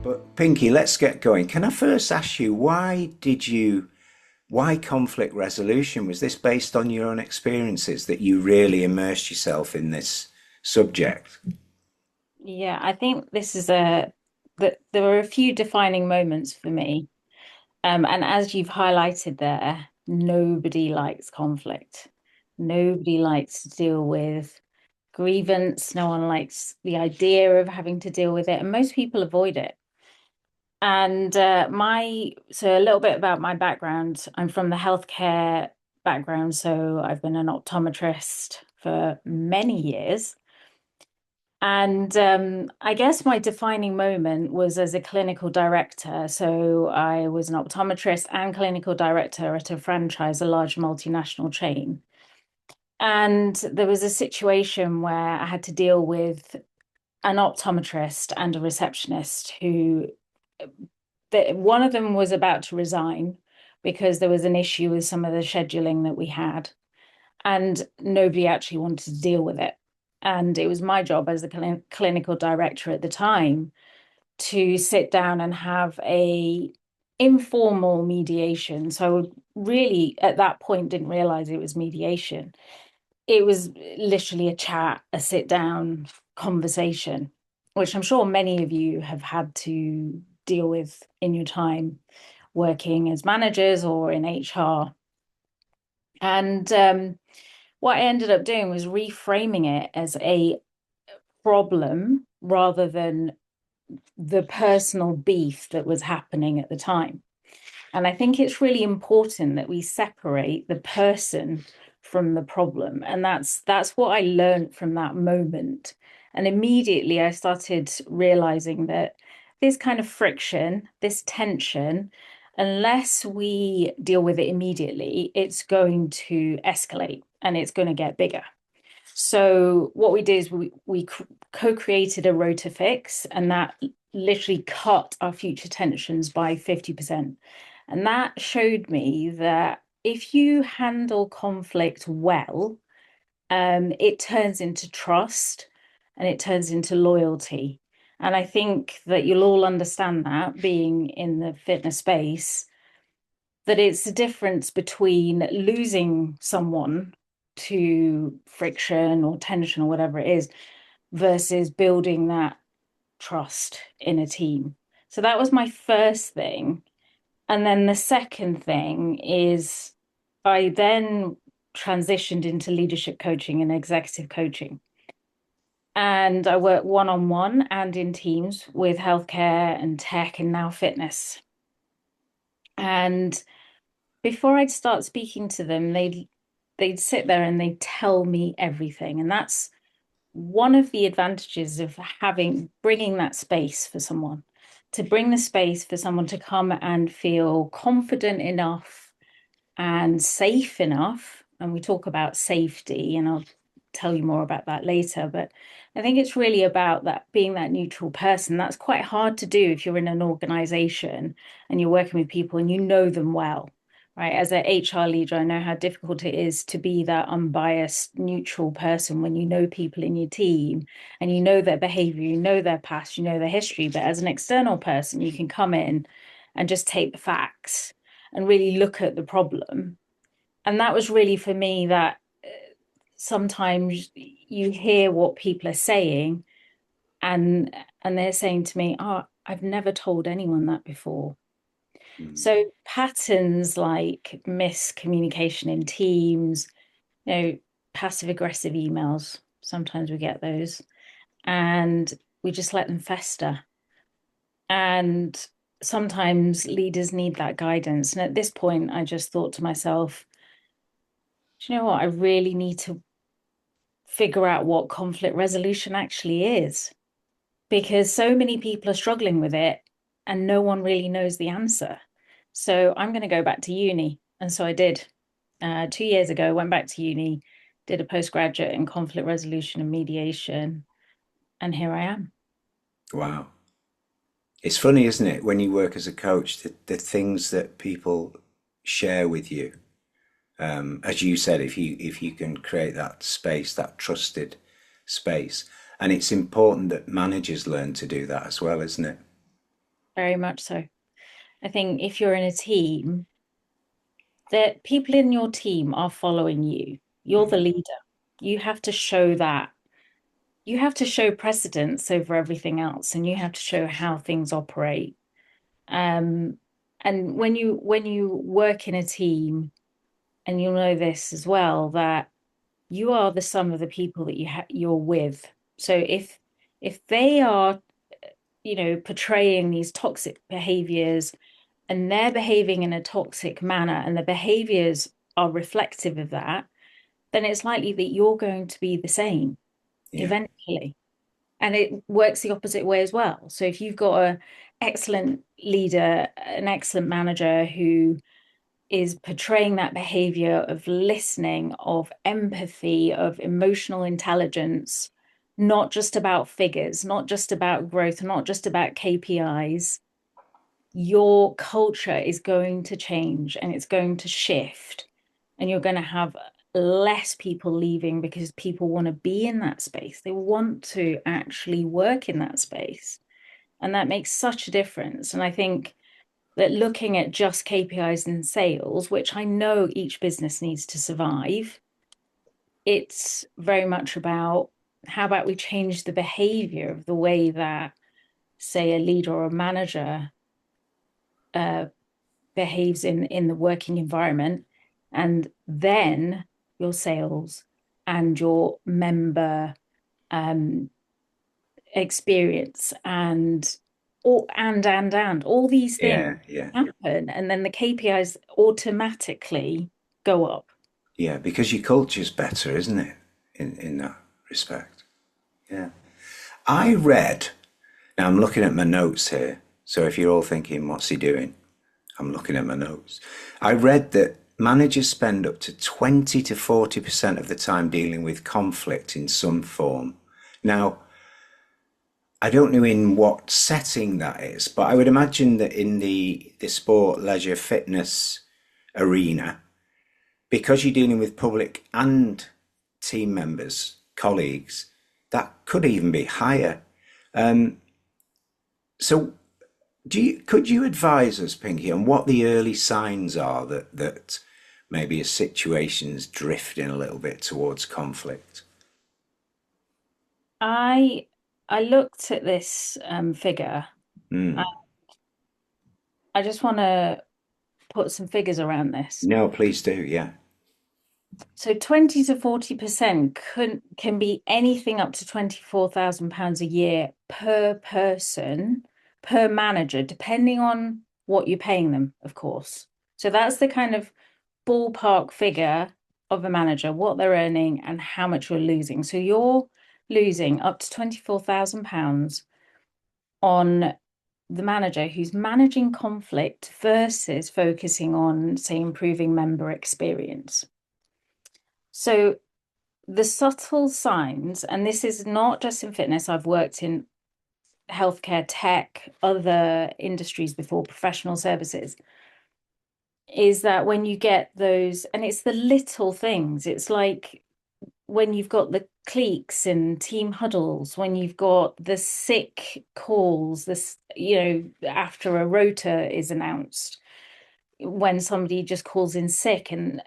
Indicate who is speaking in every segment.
Speaker 1: But Pinky, let's get going. Can I first ask you, why conflict resolution? Was this based on your own experiences that you really immersed yourself in this subject?
Speaker 2: Yeah, I think this is a that there were a few defining moments for me. And as you've highlighted there, nobody likes conflict. Nobody likes to deal with grievance. No one likes the idea of having to deal with it, and most people avoid it. And so a little bit about my background. I'm from the healthcare background, so I've been an optometrist for many years. And I guess my defining moment was as a clinical director. So I was an optometrist and clinical director at a franchise, a large multinational chain. And there was a situation where I had to deal with an optometrist and a receptionist who, one of them was about to resign because there was an issue with some of the scheduling that we had, and nobody actually wanted to deal with it. And it was my job as the clinical director at the time to sit down and have a informal mediation. So I would really, at that point, didn't realize it was mediation. It was literally a chat, a sit down conversation, which I'm sure many of you have had to deal with in your time working as managers or in HR. And what I ended up doing was reframing it as a problem rather than the personal beef that was happening at the time. And I think it's really important that we separate the person from the problem. And that's what I learned from that moment. And immediately I started realizing that this kind of friction, this tension, unless we deal with it immediately, it's going to escalate and it's going to get bigger. So what we did is we co-created a rota fix, and that literally cut our future tensions by 50%. And that showed me that if you handle conflict well, it turns into trust and it turns into loyalty. And I think that you'll all understand that being in the fitness space, that it's the difference between losing someone to friction or tension or whatever it is versus building that trust in a team. So that was my first thing. And then the second thing is I then transitioned into leadership coaching and executive coaching. And I work one on one and in teams with healthcare and tech and now fitness. And before I'd start speaking to them, they'd sit there and they'd tell me everything. And that's one of the advantages of having bringing that space for someone, to bring the space for someone to come and feel confident enough and safe enough. And we talk about safety, and I'll tell you more about that later. But I think it's really about that being that neutral person. That's quite hard to do if you're in an organization and you're working with people and you know them well. Right. As an HR leader, I know how difficult it is to be that unbiased, neutral person when you know people in your team and you know their behavior, you know their past, you know their history. But as an external person, you can come in and just take the facts and really look at the problem. And that was really for me that sometimes you hear what people are saying and they're saying to me, "Oh, I've never told anyone that before."
Speaker 1: Mm.
Speaker 2: So patterns like miscommunication in teams, you know, passive aggressive emails, sometimes we get those, and we just let them fester. And sometimes leaders need that guidance. And at this point, I just thought to myself, do you know what? I really need to figure out what conflict resolution actually is, because so many people are struggling with it and no one really knows the answer. So I'm going to go back to uni. And so I did. 2 years ago, went back to uni, did a postgraduate in conflict resolution and mediation, and here I am.
Speaker 1: Wow. It's funny, isn't it, when you work as a coach, the things that people share with you. As you said, if you can create that space, that trusted space, and it's important that managers learn to do that as well, isn't it?
Speaker 2: very much so. I think if you're in a team, that people in your team are following you. You're the leader. You have to show that. You have to show precedence over everything else, and you have to show how things operate. Um, and when you work in a team, and you'll know this as well, that you are the sum of the people that you're with. So if they are, portraying these toxic behaviors and they're behaving in a toxic manner and the behaviors are reflective of that, then it's likely that you're going to be the same
Speaker 1: Yeah,
Speaker 2: eventually. And it works the opposite way as well. So if you've got an excellent leader, an excellent manager who is portraying that behavior of listening, of empathy, of emotional intelligence, not just about figures, not just about growth, not just about KPIs, your culture is going to change and it's going to shift. And you're going to have less people leaving because people want to be in that space. They want to actually work in that space. And that makes such a difference. And I think that looking at just KPIs and sales, which I know each business needs to survive, it's very much about how about we change the behavior of the way that, say, a leader or a manager uh, behaves in the working environment, and then your sales and your member um, experience and all these things
Speaker 1: yeah, yeah,
Speaker 2: happen, and then the KPIs automatically go up.
Speaker 1: yeah. Because your culture's better, isn't it? In that respect. Yeah. I read. Now I'm looking at my notes here. So if you're all thinking, what's he doing? I'm looking at my notes. I read that managers spend up to 20 to 40% of the time dealing with conflict in some form. Now, I don't know in what setting that is, but I would imagine that in the sport, leisure, fitness arena, because you're dealing with public and team members, colleagues, that could even be higher. So could you advise us, Pinky, on what the early signs are that maybe a situation's drifting a little bit towards conflict?
Speaker 2: I I looked at this figure. I, I just want to put some figures around this.
Speaker 1: No, please do. Yeah,
Speaker 2: So 20 to 40% can be anything up to £24,000 a year per person, per manager, depending on what you're paying them, of course. So that's the kind of ballpark figure of a manager, what they're earning and how much you're losing. So you're losing up to £24,000 on the manager who's managing conflict versus focusing on, say, improving member experience. So the subtle signs, and this is not just in fitness, I've worked in healthcare, tech, other industries before, professional services, is that when you get those, and it's the little things, it's like when you've got the cliques and team huddles, when you've got the sick calls, this, after a rota is announced, when somebody just calls in sick and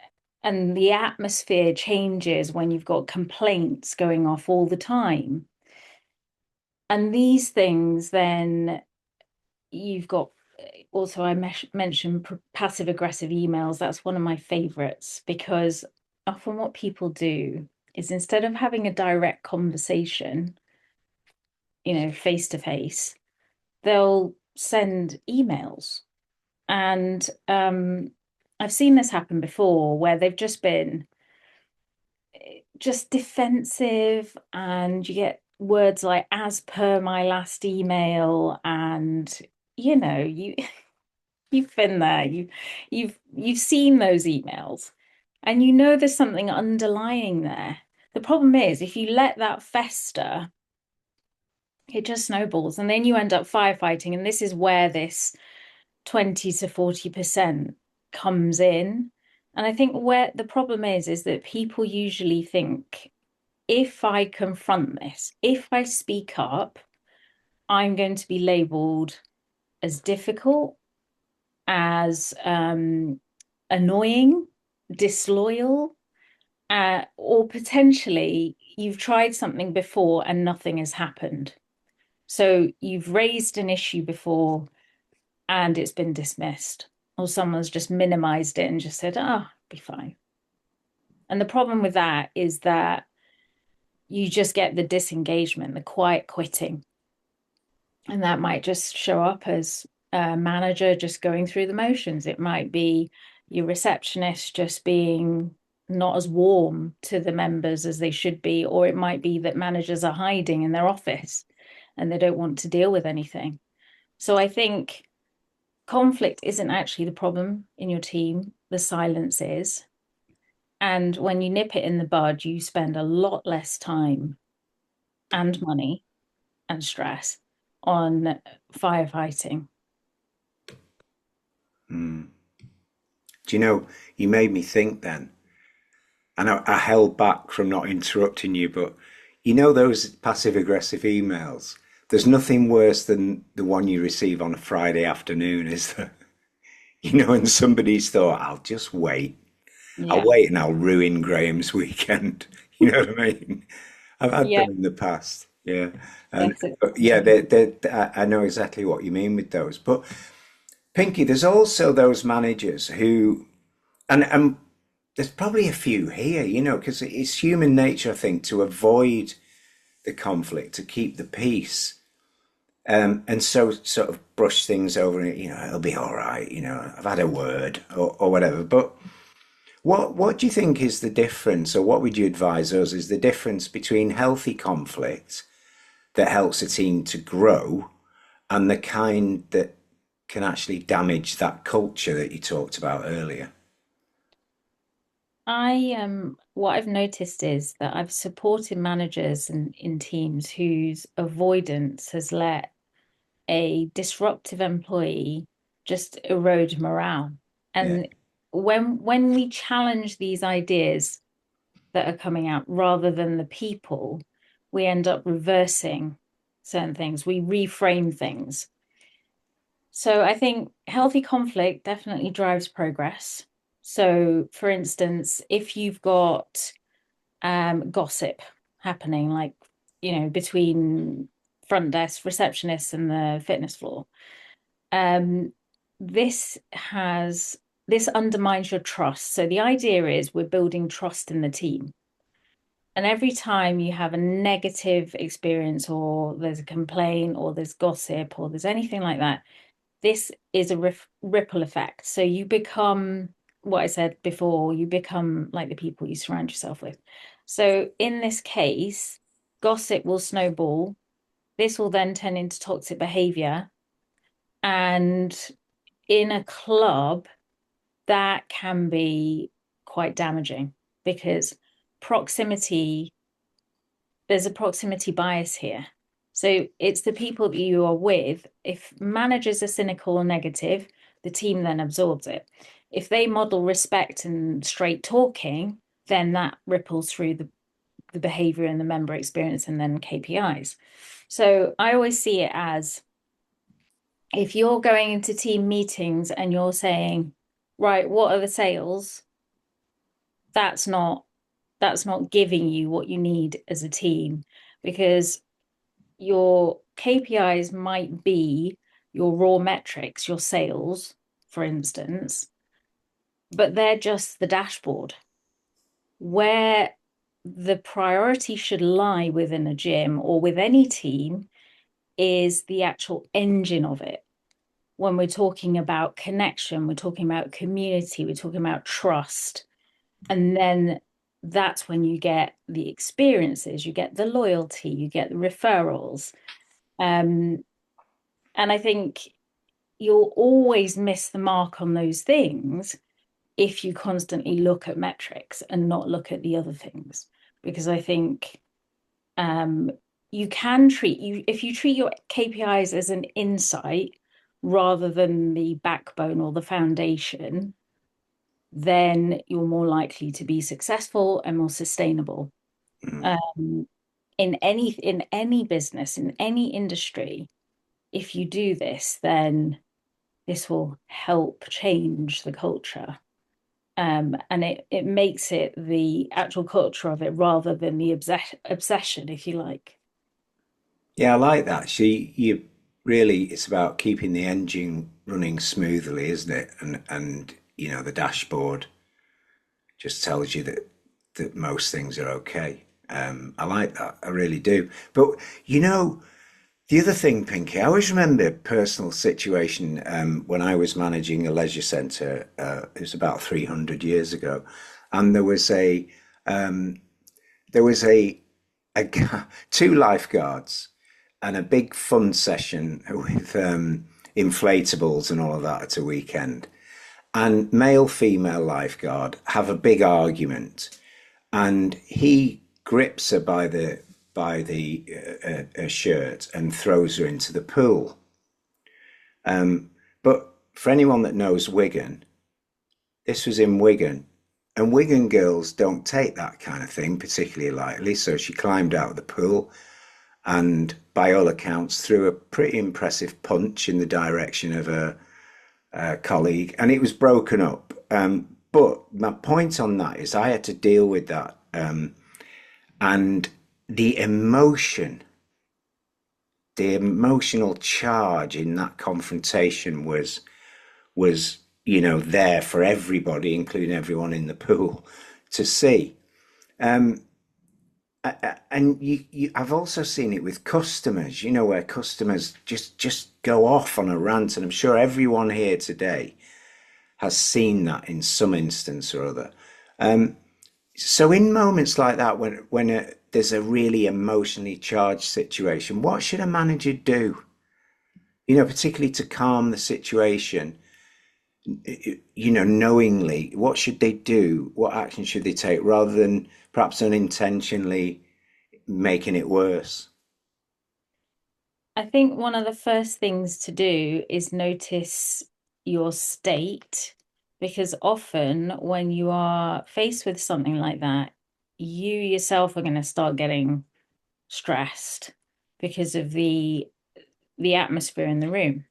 Speaker 2: the atmosphere changes when you've got complaints going off all the time. And these things, then you've got also, I mentioned passive aggressive emails. That's one of my favorites because often what people do is instead of having a direct conversation, face to face, they'll send emails. And I've seen this happen before where they've just been just defensive, and you get words like as per my last email, and you you've been there, you've seen those emails, and there's something underlying there. The problem is if you let that fester, it just snowballs, and then you end up firefighting, and this is where this 20 to 40% comes in. And I think where the problem is that people usually think, if I confront this, if I speak up, I'm going to be labeled as difficult, as annoying, disloyal, or potentially you've tried something before and nothing has happened. So you've raised an issue before and it's been dismissed, or someone's just minimized it and just said, "Ah, oh, be fine." And the problem with that is that you just get the disengagement, the quiet quitting. And that might just show up as a manager just going through the motions. It might be your receptionist just being not as warm to the members as they should be, or it might be that managers are hiding in their office and they don't want to deal with anything. So I think conflict isn't actually the problem in your team, the silence is. And when you nip it in the bud, you spend a lot less time and money and stress on firefighting.
Speaker 1: Mm. Do you know, you made me think then, and I held back from not interrupting you, but you know those passive aggressive emails? There's nothing worse than the one you receive on a Friday afternoon, is there? And somebody's thought, I'll just wait. I'll
Speaker 2: Yeah.
Speaker 1: wait and I'll ruin Graham's weekend. You know what I mean? I've had
Speaker 2: Yeah,
Speaker 1: them in the past. Yeah. And
Speaker 2: that's it.
Speaker 1: yeah, I know exactly what you mean with those. But Pinky, there's also those managers who, and there's probably a few here, because it's human nature, I think, to avoid the conflict, to keep the peace. And so sort of brush things over and, it'll be all right, I've had a word or whatever. But what do you think is the difference, or what would you advise us is the difference between healthy conflict that helps a team to grow and the kind that can actually damage that culture that you talked about earlier?
Speaker 2: What I've noticed is that I've supported managers in teams whose avoidance has let a disruptive employee just erode morale.
Speaker 1: Yeah.
Speaker 2: And when we challenge these ideas that are coming out rather than the people, we end up reversing certain things. We reframe things. So I think healthy conflict definitely drives progress. So, for instance, if you've got gossip happening, like, between front desk receptionists and the fitness floor, um, this has this undermines your trust. So the idea is we're building trust in the team. And every time you have a negative experience, or there's a complaint, or there's gossip, or there's anything like that, this is a ripple effect. So you become, what I said before, you become like the people you surround yourself with. So in this case, gossip will snowball. This will then turn into toxic behavior. And in a club, that can be quite damaging because proximity, there's a proximity bias here. So it's the people that you are with. If managers are cynical or negative, the team then absorbs it. If they model respect and straight talking, then that ripples through the behavior and the member experience and then KPIs. So I always see it as, if you're going into team meetings and you're saying, right, what are the sales? That's not giving you what you need as a team, because your KPIs might be your raw metrics, your sales, for instance, but they're just the dashboard. Where the priority should lie within a gym or with any team is the actual engine of it. When we're talking about connection, we're talking about community, we're talking about trust. And then that's when you get the experiences, you get the loyalty, you get the referrals. Um, and I think you'll always miss the mark on those things if you constantly look at metrics and not look at the other things. Because I think um, you can treat you if you treat your KPIs as an insight rather than the backbone or the foundation, then you're more likely to be successful and more sustainable.
Speaker 1: Mm.
Speaker 2: Um, in any business, in any industry, if you do this, then this will help change the culture. And it makes it the actual culture of it rather than the obsession, if you like.
Speaker 1: Yeah, I like that. She, you really, it's about keeping the engine running smoothly, isn't it? And you know, the dashboard just tells you that most things are okay. I like that. I really do. But you know, the other thing, Pinky, I always remember a personal situation when I was managing a leisure centre. It was about 300 years ago, and there was a two lifeguards and a big fun session with inflatables and all of that at a weekend. And male female lifeguard have a big argument, and he grips her by the shirt and throws her into the pool. But for anyone that knows Wigan, this was in Wigan, and Wigan girls don't take that kind of thing particularly lightly. So she climbed out of the pool and, by all accounts, threw a pretty impressive punch in the direction of a colleague, and it was broken up. But my point on that is, I had to deal with that, and the emotion, the emotional charge in that confrontation was you know there for everybody, including everyone in the pool, to see. And I've also seen it with customers, you know, where customers just go off on a rant, and I'm sure everyone here today has seen that in some instance or other. So in moments like that, when there's a really emotionally charged situation, what should a manager do? You know, particularly to calm the situation. You know, knowingly, what should they do? What action should they take, rather than perhaps unintentionally making it worse?
Speaker 2: I think one of the first things to do is notice your state, because often when you are faced with something like that, you yourself are going to start getting stressed because of the atmosphere in the room.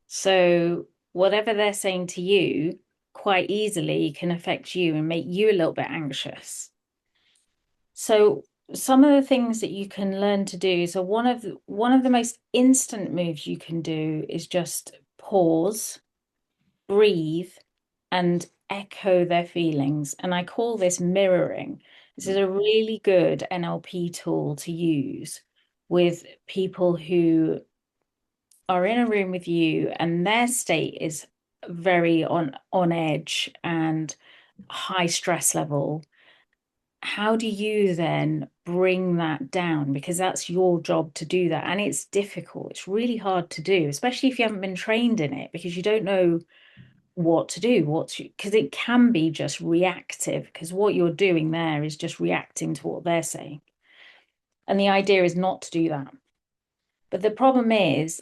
Speaker 2: So whatever they're saying to you quite easily can affect you and make you a little bit anxious. So some of the things that you can learn to do. So one of the most instant moves you can do is just pause, breathe, and echo their feelings. And I call this mirroring. This is a really good NLP tool to use with people who are in a room with you and their state is very on edge and high stress level. How do you then bring that down? Because that's your job to do that. And it's difficult. It's really hard to do, especially if you haven't been trained in it, because you don't know what to do, because it can be just reactive, because what you're doing there is just reacting to what they're saying. And the idea is not to do that. But the problem is,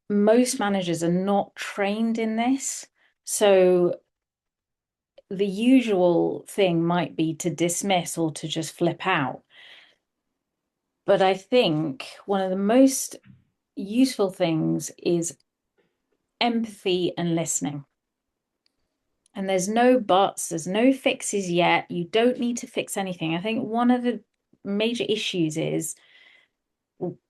Speaker 2: most managers are not trained in this. So the usual thing might be to dismiss or to just flip out. But I think one of the most useful things is empathy and listening. And there's no buts, there's no fixes yet. You don't need to fix anything. I think one of the major issues is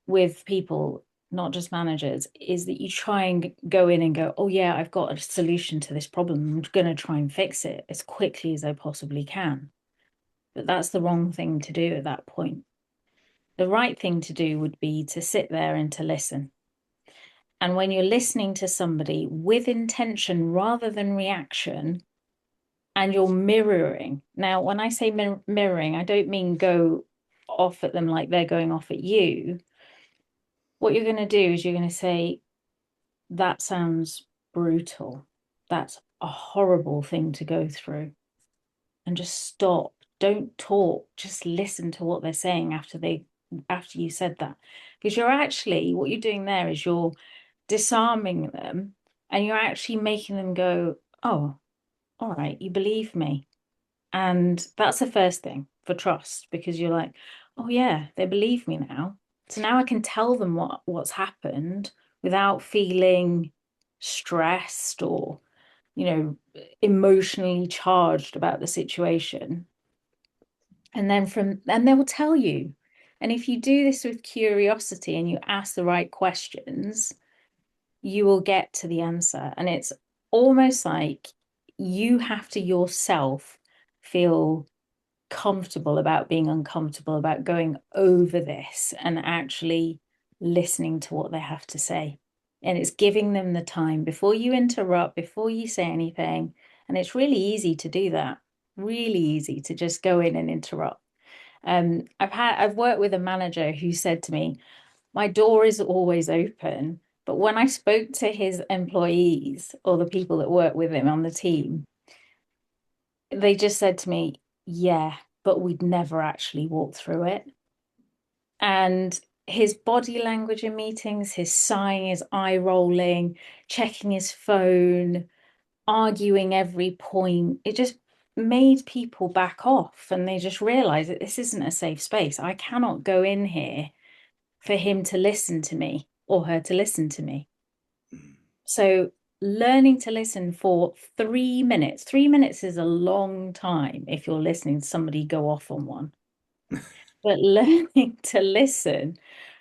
Speaker 2: with people, not just managers, is that you try and go in and go, oh, yeah, I've got a solution to this problem. I'm going to try and fix it as quickly as I possibly can. But that's the wrong thing to do at that point. The right thing to do would be to sit there and to listen. And when you're listening to somebody with intention rather than reaction, and you're mirroring. Now, when I say mirroring, I don't mean go off at them like they're going off at you. What you're going to do is you're going to say, that sounds brutal. That's a horrible thing to go through. And just stop. Don't talk. Just listen to what they're saying after you said that. Because you're actually, what you're doing there is you're disarming them, and you're actually making them go, oh, all right, you believe me. And that's the first thing for trust, because you're like, oh, yeah, they believe me now. So now I can tell them what's happened without feeling stressed or, you know, emotionally charged about the situation. And they will tell you. And if you do this with curiosity and you ask the right questions, you will get to the answer. And it's almost like you have to yourself feel comfortable about being uncomfortable, about going over this and actually listening to what they have to say. And it's giving them the time before you interrupt, before you say anything. And it's really easy to do that, really easy to just go in and interrupt. I've worked with a manager who said to me, my door is always open. But when I spoke to his employees or the people that work with him on the team, they just said to me, yeah, but we'd never actually walked through it. And his body language in meetings, his sighing, his eye rolling, checking his phone, arguing every point, it just made people back off and they just realized that this isn't a safe space. I cannot go in here for him to listen to me or her to listen to me. So learning to listen for 3 minutes, 3 minutes is a long time if you're listening to somebody go off on one. But learning to listen,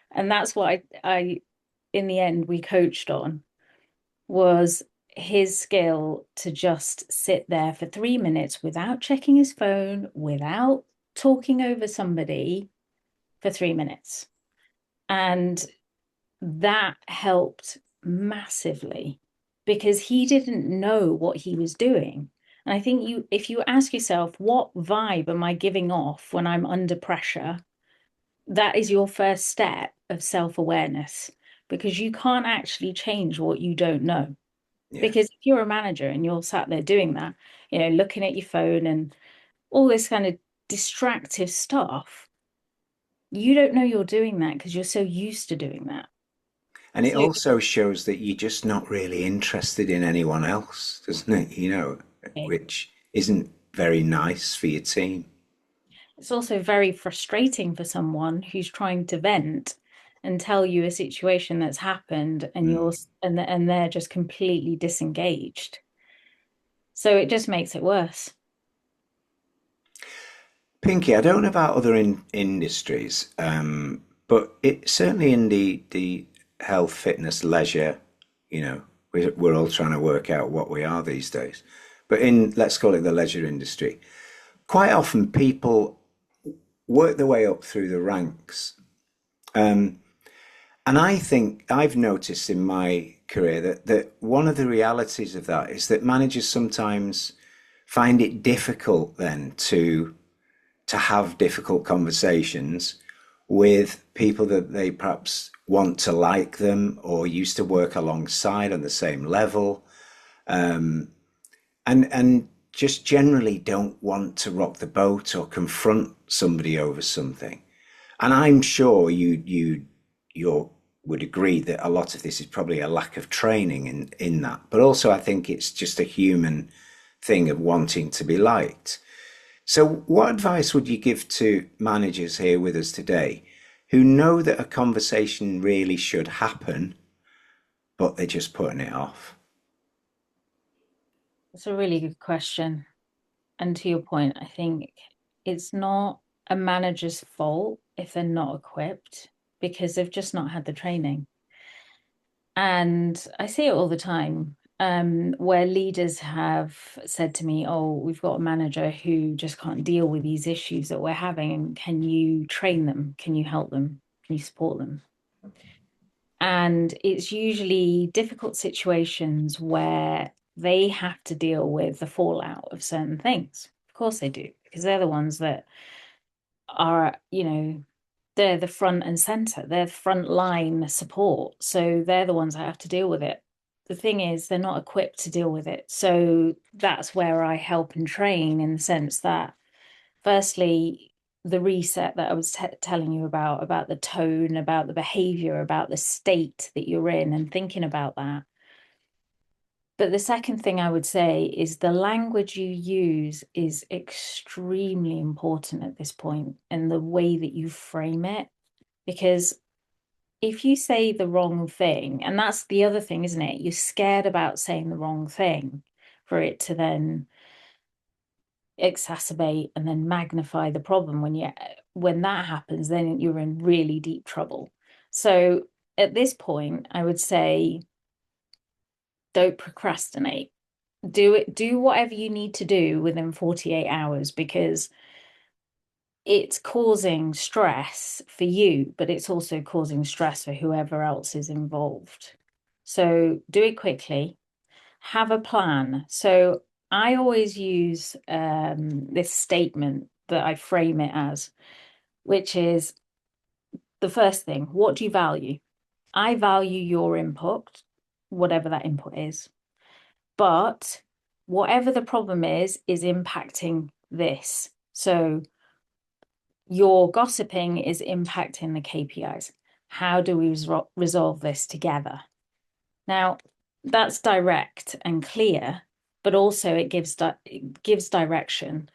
Speaker 2: and that's what I in the end we coached on, was his skill to just sit there for 3 minutes without checking his phone, without talking over somebody for 3 minutes. And that helped massively because he didn't know what he was doing. And I think if you ask yourself, what vibe am I giving off when I'm under pressure? That is your first step of self-awareness because you can't actually change what you don't know.
Speaker 1: Yeah.
Speaker 2: Because if you're a manager and you're sat there doing that, looking at your phone and all this kind of distractive stuff, you don't know you're doing that because you're so used to doing that.
Speaker 1: And it
Speaker 2: So
Speaker 1: also shows that you're just not really interested in anyone else, doesn't it? Which isn't very nice for your team.
Speaker 2: it's also very frustrating for someone who's trying to vent and tell you a situation that's happened and
Speaker 1: Mm.
Speaker 2: and they're just completely disengaged. So it just makes it worse.
Speaker 1: Pinky, I don't know about other industries, but it certainly in the health, fitness, leisure, we're all trying to work out what we are these days. But in, let's call it the leisure industry, quite often people work their way up through the ranks. And I think I've noticed in my career that one of the realities of that is that managers sometimes find it difficult then to have difficult conversations with people that they perhaps want to like them or used to work alongside on the same level, and just generally don't want to rock the boat or confront somebody over something. And I'm sure you would agree that a lot of this is probably a lack of training in that. But also I think it's just a human thing of wanting to be liked. So what advice would you give to managers here with us today who know that a conversation really should happen, but they're just putting it off?
Speaker 2: It's a really good question. And to your point, I think it's not a manager's fault if they're not equipped because they've just not had the training. And I see it all the time, where leaders have said to me, oh, we've got a manager who just can't deal with these issues that we're having. Can you train them? Can you help them? Can you support them? And it's usually difficult situations where they have to deal with the fallout of certain things. Of course they do, because they're the ones that are, they're the front and center, they're front line support. So they're the ones that have to deal with it. The thing is, they're not equipped to deal with it. So that's where I help and train in the sense that, firstly, the reset that I was telling you about the tone, about the behavior, about the state that you're in, and thinking about that. But the second thing I would say is the language you use is extremely important at this point and the way that you frame it. Because if you say the wrong thing, and that's the other thing, isn't it? You're scared about saying the wrong thing for it to then exacerbate and then magnify the problem. When that happens, then you're in really deep trouble. So at this point, I would say don't procrastinate. Do whatever you need to do within 48 hours, because it's causing stress for you, but it's also causing stress for whoever else is involved. So do it quickly, have a plan. So I always use this statement that I frame it as, which is the first thing: what do you value? I value your input, whatever that input is. But whatever the problem is impacting this. So your gossiping is impacting the KPIs. How do we resolve this together? Now, that's direct and clear, but also it gives direction.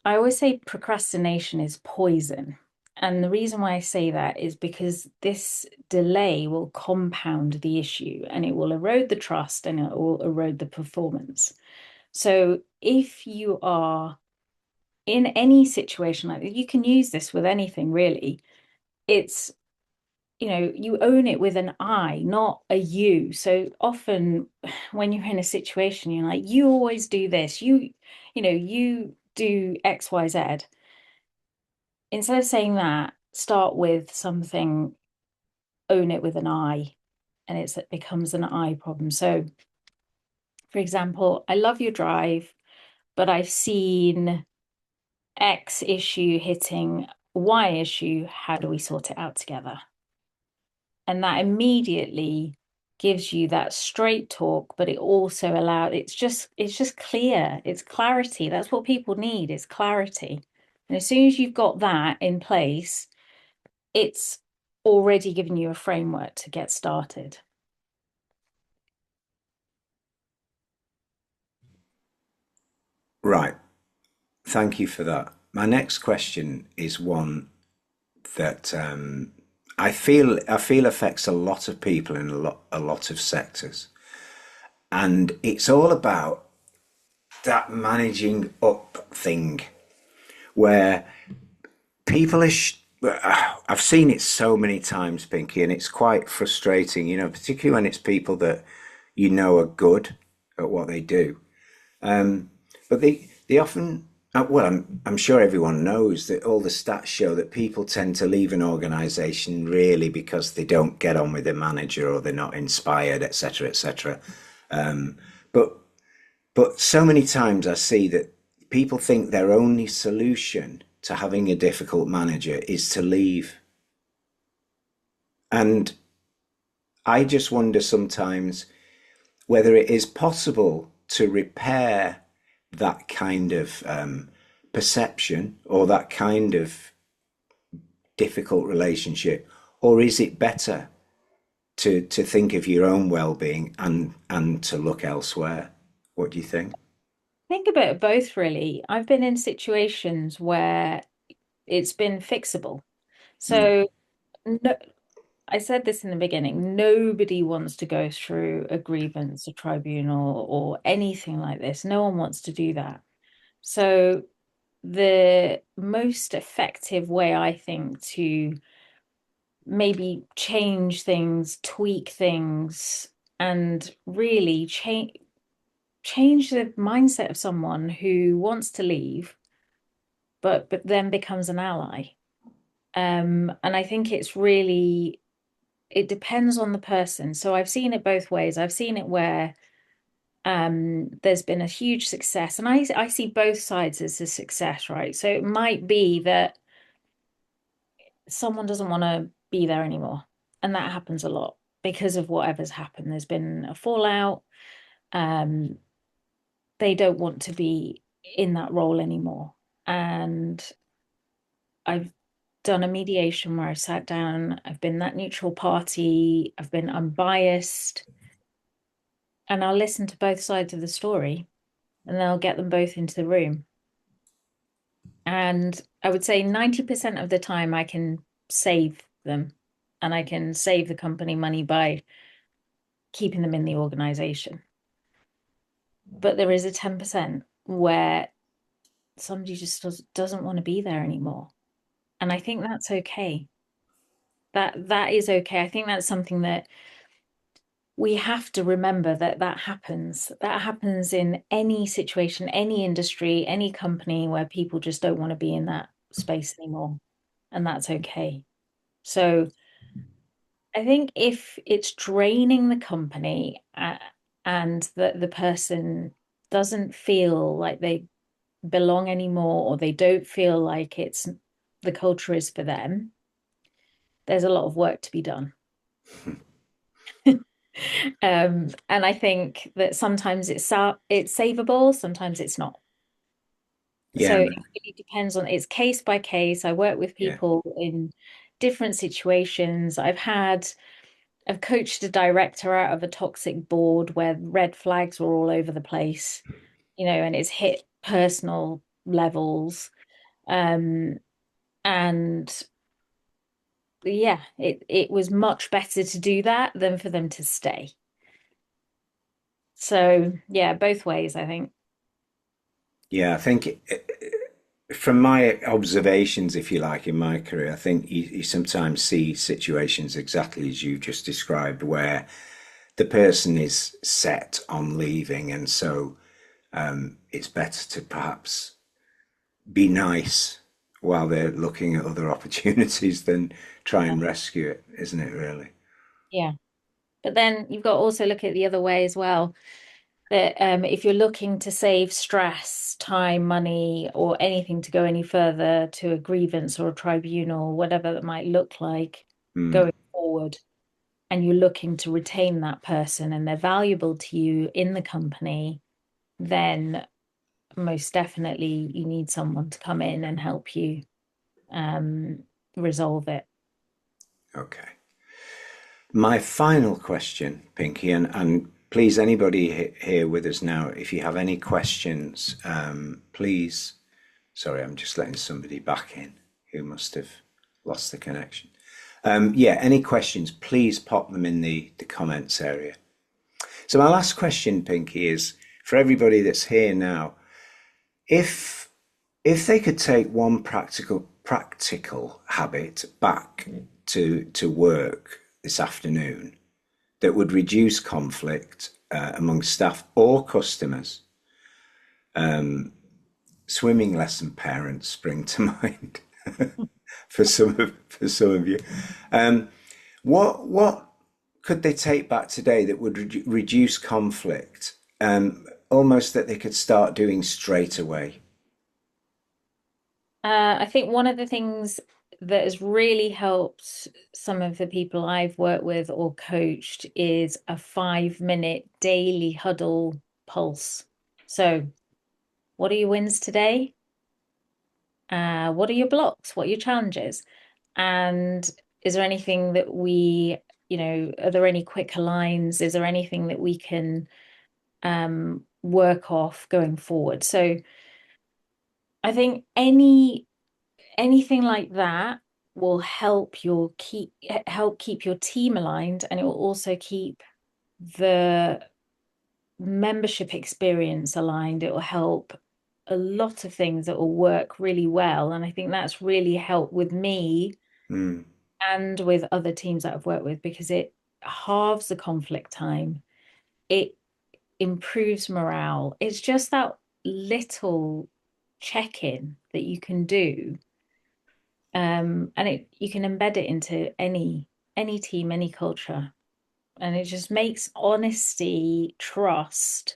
Speaker 2: I always say procrastination is poison. And the reason why I say that is because this delay will compound the issue and it will erode the trust and it will erode the performance. So if you are in any situation like that, you can use this with anything really. It's, you own it with an I, not a you. So often when you're in a situation, you're like, you always do this, you do X, Y, Z. Instead of saying that, start with something, own it with an I, and it becomes an I problem. So, for example, I love your drive, but I've seen X issue hitting Y issue. How do we sort it out together? And that immediately gives you that straight talk, but it also allows it's just clear. It's clarity. That's what people need, is clarity. And as soon as you've got that in place, it's already given you a framework to get started.
Speaker 1: Right. Thank you for that. My next question is one that I feel affects a lot of people in a lot of sectors, and it's all about that managing up thing where people are. I've seen it so many times, Pinky, and it's quite frustrating. Particularly when it's people that are good at what they do. But they often, well, I'm sure everyone knows that all the stats show that people tend to leave an organization really because they don't get on with the manager or they're not inspired, etc., etc. But so many times I see that people think their only solution to having a difficult manager is to leave. And I just wonder sometimes whether it is possible to repair that kind of perception or that kind of difficult relationship, or is it better to think of your own well-being and to look elsewhere? What do you think?
Speaker 2: Think a bit of both, really. I've been in situations where it's been fixable.
Speaker 1: Mm.
Speaker 2: So, no, I said this in the beginning, nobody wants to go through a grievance, a tribunal, or anything like this. No one wants to do that. So, the most effective way, I think, to maybe change things, tweak things, and really change the mindset of someone who wants to leave, but then becomes an ally. And I think it depends on the person. So I've seen it both ways. I've seen it where there's been a huge success, and I see both sides as a success, right? So it might be that someone doesn't want to be there anymore, and that happens a lot because of whatever's happened. There's been a fallout. Um, they don't want to be in that role anymore. And I've done a mediation where I've sat down, I've been that neutral party, I've been unbiased, and I'll listen to both sides of the story and then I'll get them both into the room. And I would say 90% of the time I can save them. and I can save the company money by keeping them in the organization. But there is a 10% where somebody just doesn't want to be there anymore. And I think that's okay. That is okay. I think that's something that we have to remember, that that happens. That happens in any situation, any industry, any company where people just don't want to be in that space anymore. And that's okay. So I think if it's draining the company, and that the person doesn't feel like they belong anymore, or they don't feel like it's the culture is for them, there's a lot of work to be done. And I think that sometimes it's savable, sometimes it's not.
Speaker 1: Yeah,
Speaker 2: So it really depends on, it's case by case. I work with
Speaker 1: yeah.
Speaker 2: people in different situations. I've coached a director out of a toxic board where red flags were all over the place, and it's hit personal levels. Um, and yeah, it was much better to do that than for them to stay. So yeah, both ways, I think.
Speaker 1: Yeah, I think from my observations, if you like, in my career, I think you sometimes see situations exactly as you just described, where the person is set on leaving, and so it's better to perhaps be nice while they're looking at other opportunities than try
Speaker 2: Yeah.
Speaker 1: and rescue it, isn't it, really?
Speaker 2: Yeah. But then you've got to also look at the other way as well. That if you're looking to save stress, time, money, or anything to go any further to a grievance or a tribunal, whatever that might look like
Speaker 1: Mm,
Speaker 2: going forward, and you're looking to retain that person and they're valuable to you in the company, then most definitely you need someone to come in and help you um, resolve it.
Speaker 1: okay. My final question, Pinky, and please, anybody here with us now, if you have any questions, please. Sorry, I'm just letting somebody back in who must have lost the connection. Yeah, any questions, please pop them in the comments area. So, my last question, Pinky, is for everybody that's here now, if they could take one practical habit back to work this afternoon that would reduce conflict among staff or customers. Swimming lesson parents spring to mind for some of you. What could they take back today that would reduce conflict? Almost that they could start doing straight away.
Speaker 2: I think one of the things that has really helped some of the people I've worked with or coached is a 5 minute daily huddle pulse. So, what are your wins today? What are your blocks? What are your challenges? And is there anything that are there any quicker lines? Is there anything that we can work off going forward? So I think anything like that will help keep your team aligned, and it will also keep the membership experience aligned. It will help a lot of things that will work really well. And I think that's really helped with me
Speaker 1: Mm,
Speaker 2: and with other teams that I've worked with, because it halves the conflict time. It improves morale. It's just that little check-in that you can do. And you can embed it into any team, any culture. And it just makes honesty, trust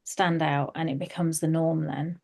Speaker 2: stand out, and it becomes the norm then.